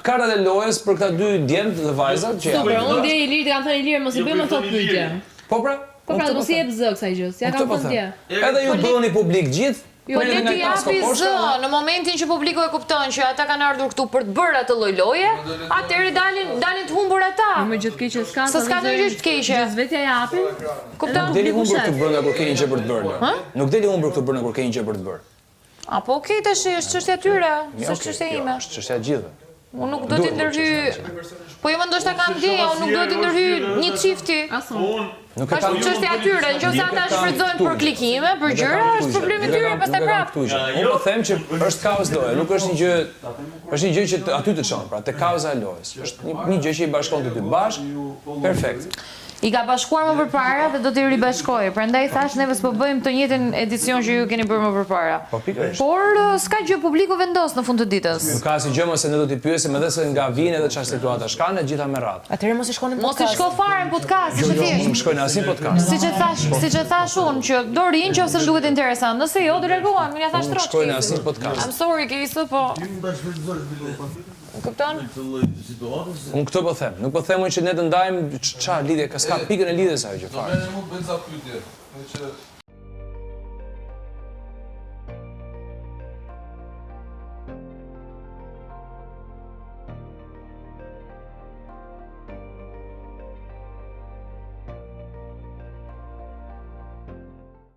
kartat e lojës për këta dy djemtë dhe vajzat që Super, unë dje Ilirit kam thënë Ilir mos i bëjmë ato pyetje. Po pra? Po pra, mos i jep zë kësaj gjës. Ja kam thënë dje. Edhe ju bëni publik gjithë. Jo, le t'i japi zë, në momentin që publiku e kupton që ata kanë ardhur këtu për të bërë atë lloj loje, atëherë dalin të humbur ata. Me gjë të keqe s'ka. S'ka ndonjë gjë të keqe. Vetja japi. Kupton? Nuk deli humbur këtu brenda kur keni gjë për të bërë. Nuk deli humbur këtu brenda kur keni gjë për të bërë. Apo okej tash është çështja e tyre, s'është çështja ime. Është çështja e gjithëve. Unë nuk do t'i ndërhyj. Po jo më ndoshta kam ideja, unë nuk do t'i ndërhyj një çifti. Nuk e kam çështja e tyre, nëse ata shfrytëzojnë për klikime, për gjëra, është problemi i tyre, pastaj prap. Unë po them që është kaos loja, nuk është një gjë, është një gjë që aty të çon, pra te kauza e lojës. Është një gjë që i bashkon të dy bashkë. Perfekt. I ka bashkuar më përpara dhe do t'i ribashkojë. Prandaj thash neve s'po bëjmë të njëjtin edicion që ju keni bërë më përpara. Po pikërisht. Por s'ka gjë, publiku vendos në fund të ditës. Nuk ka asnjë gjë se ne do t'i pyesim edhe se nga vijnë edhe çfarë situata shkanë, gjitha me radhë. Atëherë mos i shkoni në podcast. Mos i shko fare në podcast, është thjesht. Nuk shkojnë asnjë podcast. Siç e thash unë që do rin nëse më duket interesant. Nëse jo, do largohem, më ja thash troç. Nuk shkojnë asnjë podcast. I'm sorry, Kisa, po. Kupton? Unë këtë po them, nuk po them që ne të ndajmë çfarë lidhje, ka s'ka pikën e lidhjes ajo gjë fare. Ne mund bëjmë sa pyetje.